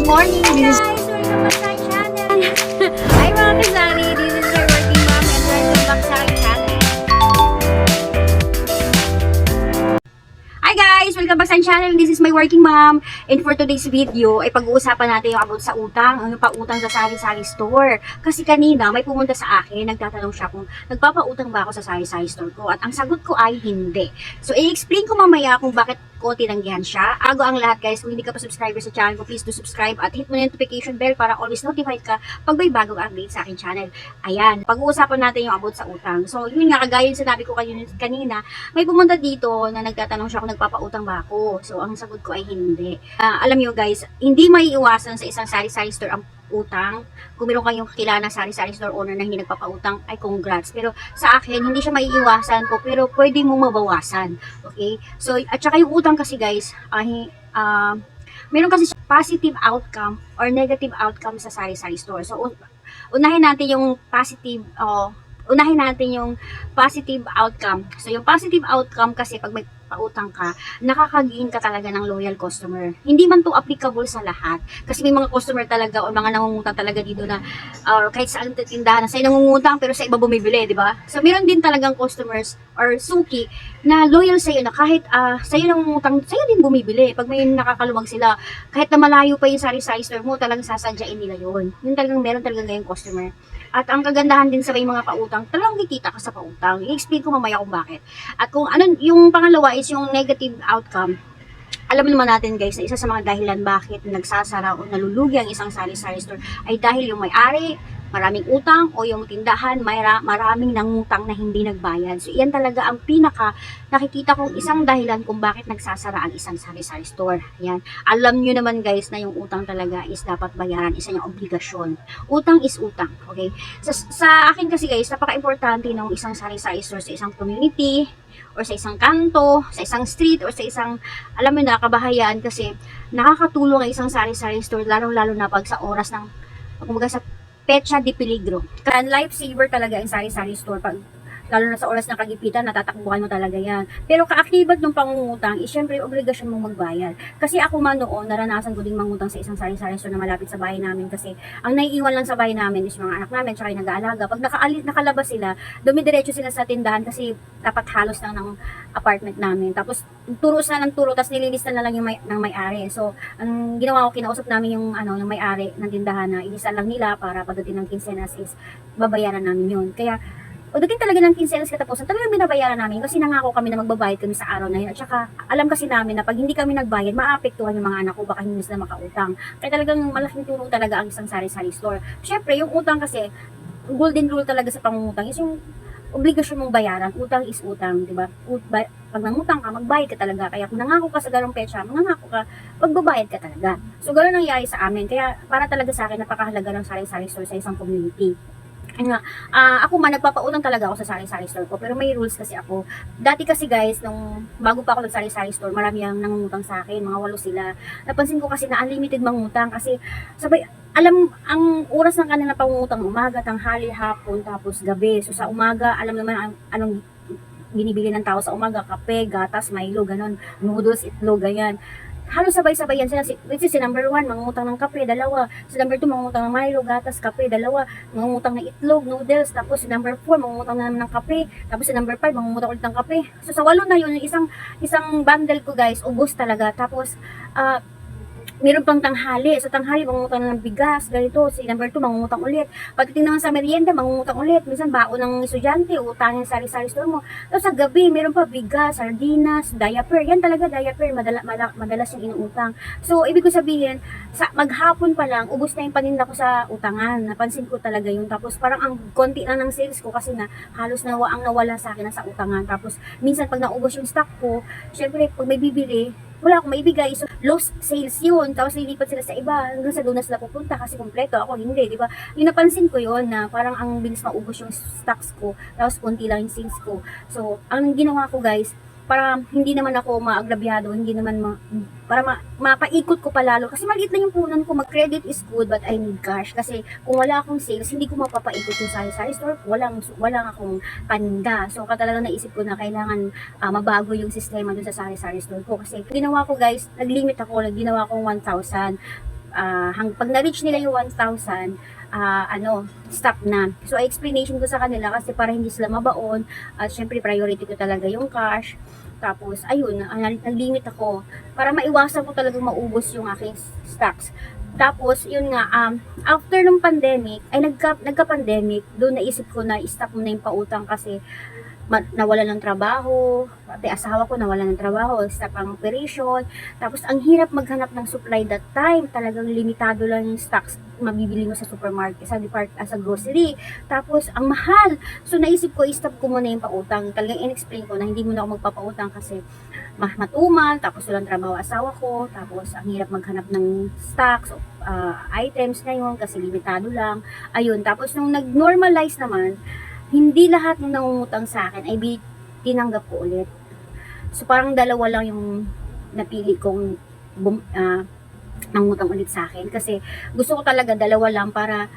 Good morning. This is Guys, welcome back sa aking channel. Hi mga kasari, this is my working mom and welcome back sa aking channel. Hi guys, welcome back sa aking channel. This is my working mom. And for today's video ay pag-uusapan natin yung about sa utang, ano pa utang sa sari-sari store. Kasi kanina may pumunta sa akin, nagtatanong siya kung nagpapautang ba ako sa sari-sari store ko at ang sagot ko ay hindi. So i-explain ko mamaya kung bakit ko tinanggihan siya. Ago ang lahat guys, kung hindi ka pa subscriber sa channel ko, please do subscribe at hit mo na yung notification bell para always notified ka pag may bagong update sa aking channel. Ayan, pag-uusapan natin yung about sa utang. So yun nga, kagaya yung sinabi ko kanina, may pumunta dito na nagtatanong siya kung nagpapautang ba ako. So ang sagot ko ay hindi. Alam niyo guys, hindi may iwasan sa isang sari-sari store ang utang. Kung meron kayong kakilala na sari-sari store owner na hindi nagpapautang, ay congrats. Pero sa akin, hindi siya maiiwasan po, pero pwede mong mabawasan. Okay? So, at saka yung utang kasi guys, meron kasi positive outcome or negative outcome sa sari-sari store. So, unahin natin yung positive outcome. So, yung positive outcome kasi pag may pautang ka, nakaka-gain ka talaga ng loyal customer. Hindi man to applicable sa lahat. Kasi may mga customer talaga o mga nangungutang talaga dito na kahit saan tindahan na sa'yo nangungutang pero sa iba bumibili, di ba? So, meron din talagang customers or suki na loyal sa'yo na kahit sa'yo nangungutang, sa'yo din bumibili. Pag may nakakalumag sila, kahit na malayo pa yung sari-sari store mo, talagang sasadyain nila yun. Yun talagang meron talagang ngayong customer. At ang kagandahan din sa may mga pautang, talagang kikita ka sa pautang. I-explain ko mamaya kung bakit. At kung ano, yung pangalawa is yung negative outcome. Alam naman natin guys, na isa sa mga dahilan bakit nagsasara o nalulugi ang isang sari-sari store ay dahil yung may-ari, maraming utang, o yung tindahan, maraming nangutang na hindi nagbayad. So, iyan talaga ang pinaka nakikita kong isang dahilan kung bakit nagsasara ang isang sari-sari store. Yan. Alam nyo naman guys na yung utang talaga is dapat bayaran, isa niyang obligasyon. Utang is utang, okay? Sa akin kasi guys, napaka-importante ng isang sari-sari store sa isang community, or sa isang kanto, sa isang street, or sa isang, alam mo na, kabahayan, kasi nakakatulong ang isang sari-sari store, lalong-lalo na pag sa oras ng, kumbaga sa Pecha de Peligro. Kan lifesaver talaga ang sari-sari store pag lalo na sa oras ng kagipitan, natatakbuhan mo talaga yan. Pero kaakibat ng pangungutang, syempre, obligasyon mong magbayad. Kasi ako man noon, naranasan ko din mangutang sa isang sari-sari store na malapit sa bahay namin kasi ang naiiwan lang sa bahay namin is mga anak namin, tsaka yung nag-aalaga. Pag nakalabas sila, dumidiretso sila sa tindahan kasi dapat halos lang ng apartment namin. Tapos, turo sila ng turo, tapos nililista na lang yung ng may-ari. So, ang ginawa ko, kinausap namin yung may-ari ng tindahan na ilista lang nila para pagdating ng quincenas is babayaran namin yun. Kaya, pagdating talaga ng quincenas katapusan, talagang binabayaran namin kasi nangako kami na magbabayad kami sa araw na yun. At saka, alam kasi namin na pag hindi kami nagbayad, maapektuhan yung mga anak ko, baka hindi sila makautang. Kaya talagang malaking tulong talaga ang isang sari-sari store. Siyempre, yung utang kasi, golden rule talaga sa pangungutang is yung obligasyon mong bayaran. Utang is utang, di ba? Pag nangutang ka, magbayad ka talaga. Kaya kung nangako ka sa ganong petsa, mangangako ka, magbabayad ka talaga. So, gano'n nangyari sa amin. Kaya, para talaga sa akin, napakahalaga ng sari-sari store sa isang community. Ako man, nagpapautang talaga ako sa sari-sari store ko, pero may rules kasi ako. Dati kasi guys, nung bago pa ako ng sari-sari store, marami ang nangungutang sa akin, mga 8 sila. Napansin ko kasi na unlimited mangutang kasi sabay, alam, ang oras ng kanila pangungutang, umaga, tanghali, hapon, tapos gabi. So sa umaga, alam naman anong binibili ng tao sa umaga, kape, gatas, Milo, ganon, noodles, itlog, ganyan. Halos sabay-sabay yan sila. Which is si number 1, mangungutang ng kape, 2. Si number 2, mangungutang ng Milo, gatas, kape, 2. Mangungutang ng itlog, noodles. Tapos si number 4, mangungutang na naman ng kape. Tapos si number 5, mangungutang ulit ng kape. So sa 8 na yun, isang bundle ko guys, ubos talaga. Tapos, meron pang tanghali. So, tanghali, mangungutang ng bigas, ganito. Si number 2, mangungutang ulit. Pagdating naman sa merienda, mangungutang ulit. Minsan, baon ng estudyante, utangin sa sari-sari store mo. Tapos, sa gabi, meron pa bigas, sardinas, diaper. Yan talaga, diaper. Madalas yung inuutang. So, ibig ko sabihin, maghapon pa lang, ubos na yung paninda ko sa utangan. Napansin ko talaga yun. Tapos, parang ang konti na ng sales ko kasi na halos ang nawala sa akin na sa utangan. Tapos, minsan, pag naubos yung stock ko, syempre, pag may bibili, wala akong maibigay. So, lost sales yun. Tapos, lilipat sila sa iba. Hanggang sa doon na sila pupunta kasi kompleto. Ako, hindi, di ba? Yung napansin ko yun na parang ang bilis maubos yung stocks ko. Tapos, konti lang yung sales ko. So, ang ginawa ko, guys, para hindi naman ako maagrabyado, hindi naman para mapaikot ko palalo. Kasi maliit na yung punan ko, mag-credit is good but I need cash. Kasi kung wala akong sales, hindi ko mapapaikot yung sari-sari store, walang akong paninda. So talagang naisip ko na kailangan mabago yung sistema dun sa sari-sari store ko. Kasi ginawa ko guys, nag-limit ako, ginawa ko 1,000. pag na-reach nila yung 1,000, stop na. So, explanation ko sa kanila kasi para hindi sila mabaon, at syempre priority ko talaga yung cash. Tapos, ayun, nag-limit ako para maiwasan ko talagang maubos yung aking stocks. Tapos, yun nga, after ng pandemic, ay nagka-pandemic, doon naisip ko na i-stop mo na yung pautang kasi nawalan ng trabaho, pati asawa ko nawalan ng trabaho, stop ang operation. Tapos, ang hirap maghanap ng supply that time. Talagang limitado lang yung stocks mabibili mo sa supermarket, sa grocery. Tapos, ang mahal. So, naisip ko, i-stop ko muna yung pautang. Talagang in-explain ko na hindi muna ako magpapautang kasi matumal, tapos walang trabaho asawa ko, tapos ang hirap maghanap ng stocks, items ngayon kasi limitado lang. Ayun, tapos nung nag-normalize naman, hindi lahat ng nangungutang sa akin ay tinanggap ko ulit. So, parang dalawa lang yung napili kong mangutang ulit sa akin. Kasi gusto ko talaga dalawa lang para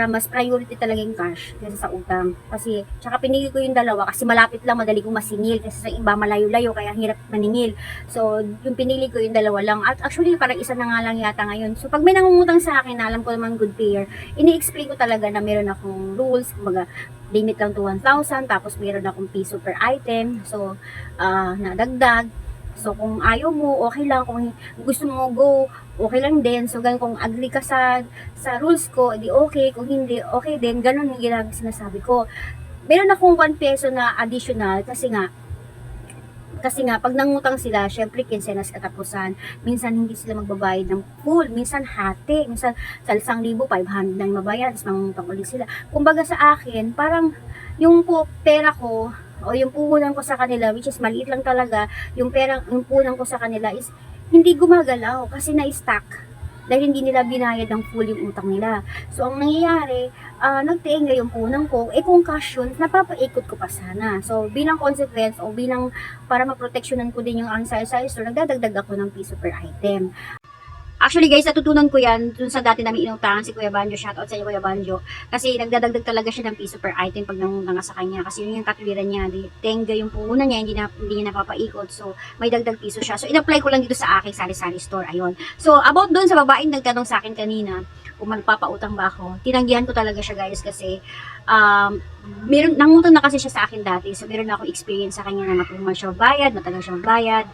mas priority talaga yung cash kaysa sa utang. Kasi, tsaka pinili ko yung dalawa kasi malapit lang, madali kong masingil. Kasi sa iba, malayo-layo, kaya hirap maningil. So, yung pinili ko yung dalawa lang. At actually, parang isa na nga lang yata ngayon. So, pag may nangungutang sa akin na alam ko naman good payer, ini-explain ko talaga na meron akong rules. Kumbaga, limit lang to 1,000, tapos meron akong piso per item. So, nadagdag. So, kung ayaw mo, okay lang. Kung gusto mo go, okay lang din. So, ganun, kung agree ka sa rules ko, di okay. Kung hindi, okay din. Ganun yung sinasabi ko. Meron akong 1 peso na additional kasi nga, pag nangutang sila, syempre, kinsenas katapusan. Minsan, hindi sila magbabayad ng full. Minsan, hati. Minsan, sa 1,500 na yung mabayad. Tapos, mangutang ulit sila. Kumbaga sa akin, parang, yung pera ko, o yung puhunan ko sa kanila, which is maliit lang talaga, yung puhunan ko sa kanila is, hindi gumagalaw kasi na-stack. Dahil hindi nila binayad ng full yung utang nila. So, ang nangyayari, nagtiinga yung puhunan ko, kung cash yun, napapaikot ko pa sana. So, bilang consequence, o bilang para maproteksyonan ko din yung anxiety store, nagdadagdag ako ng piso per item. Actually guys, natutunan ko yan dun sa dati namin inutangan si Kuya Banjo. Shoutout sa inyo Kuya Banjo. Kasi nagdadagdag talaga siya ng piso per item pag nangungutang sa kanya. Kasi yun yung katwiran niya. Tenga yung puhunan niya, hindi niya napapaikot. So, may dagdag piso siya. So, in-apply ko lang dito sa aking sari-sari store. Ayun. So, about dun sa babaeng nagtanong sa akin kanina, kung magpapautang ba ako, tinanggihan ko talaga siya guys kasi nangutang na kasi siya sa akin dati. So, meron na akong experience sa kanya na matagal siya bayad,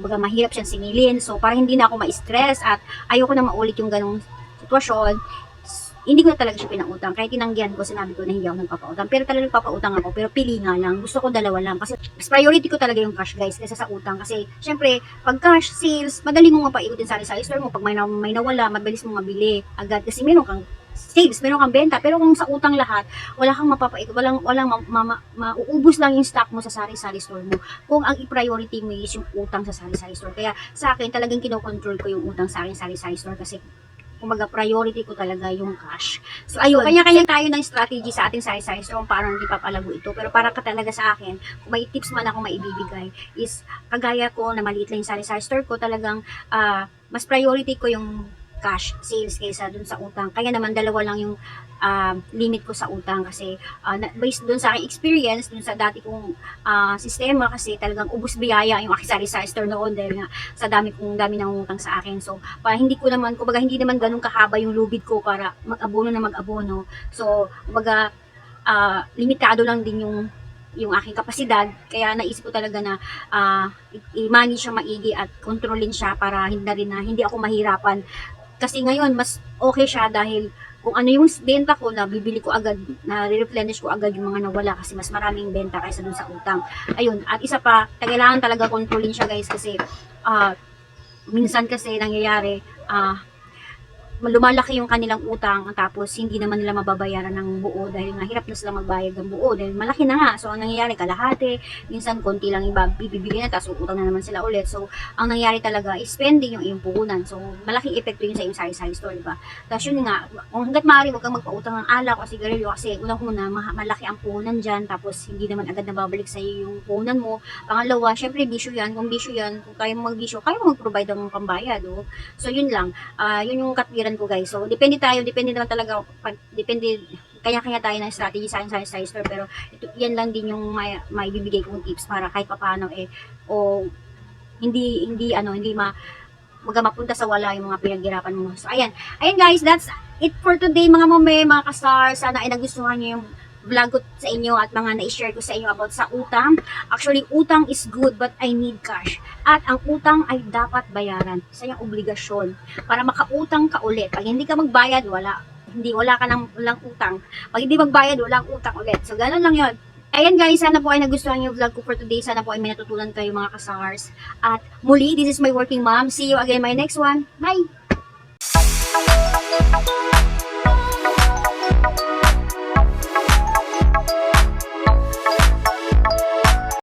mahirap siyang singilin. So, para hindi na ako ma-stress at ayoko na maulit yung ganong sitwasyon, hindi ko na talaga siya pinautang. Kaya tinanggihan ko, sinabi ko na hindi ako nagpapautang. Pero talagang nagpapautang ako, pero pili nga lang. Gusto ko dalawa lang. Kasi priority ko talaga yung cash guys, kaysa sa utang. Kasi, syempre, pag cash sales, madali mo nga paikutin sa store mo. Pag may nawala, mabilis mo mabili agad. Kasi meron kang sales, meron kang benta. Pero kung sa utang lahat, wala kang mapapaikot, mauubos lang yung stock mo sa sari-sari store mo. Kung ang i-priority mo is yung utang sa sari-sari store. Kaya sa akin, talagang kinokontrol ko yung utang sa akin sari-sari store kasi kumbaga priority ko talaga yung cash. So ayun, kanya-kanya tayo ng strategy sa ating sari-sari store kung paano hindi papalago ito. Pero para ka talaga sa akin, kung may tips man ako maibibigay is kagaya ko na maliit lang yung sari-sari store ko, talagang mas priority ko yung cash sales kaysa dun sa utang. Kaya naman dalawa lang yung limit ko sa utang kasi based dun sa aking experience, dun sa dati kong sistema kasi talagang ubos biyaya yung aking sari-sari store noon dahil nga sa dami nang utang sa akin. So, hindi naman ganun kahaba yung lubid ko para mag-abono. So, limitado lang din yung aking kapasidad, kaya naisip ko talaga na i-manage siya maigi at kontrolin siya para hindi ako mahirapan. Kasi ngayon, mas okay siya dahil kung ano yung benta ko, na bibili ko agad, na re-replenish ko agad yung mga nawala kasi mas maraming benta kaysa dun sa utang. Ayun, at isa pa, kailangan talaga kontrolin siya guys kasi minsan kasi nangyayari, lumalaki yung kanilang utang tapos hindi naman nila mababayaran ng buo dahil nga hirap na sila magbayad ng buo dahil malaki na nga. So, ang nangyayari kalahati, minsan konti lang iba bibigyan na tapos utang na naman sila ulit. So, ang nangyayari talaga is spending yung iyong puhunan. So, malaking epekto yun sa iyong sari-sari store, diba? Tapos yun nga, kung hanggat maaari huwag kang magpautang ng alak o sigarilyo kasi unang-una malaki ang puhunan dyan tapos hindi naman agad nababalik sa iyo yung puhunan mo. Pangalawa, syempre bisyo yan. Kung kaya mo mag-bisyo, kaya mo mag-provide ng pambayad. Oh. So, yun lang. Yun yung katwiran ko guys. So, depende naman talaga, kanya-kanya tayo ng strategy sa sari-sari store, pero yan lang din yung may bibigay kong tips para kahit papaano hindi mapunta sa wala yung mga pinaghirapan mo. So, ayan. Ayan guys, that's it for today mga mame, mga kasar. Sana ay nagustuhan nyo yung vlog ko sa inyo at mga na-share ko sa inyo about sa utang. Actually, utang is good but I need cash. At ang utang ay dapat bayaran. Isa yung obligasyon. Para makautang ka ulit. Pag hindi ka magbayad, wala ka walang utang. Pag hindi magbayad, walang utang ulit. So, ganun lang yun. Ayan guys, sana po ay nagustuhan yung vlog ko for today. Sana po ay may natutunan kayo mga kasangars. At muli, this is my working mom. See you again my next one. Bye!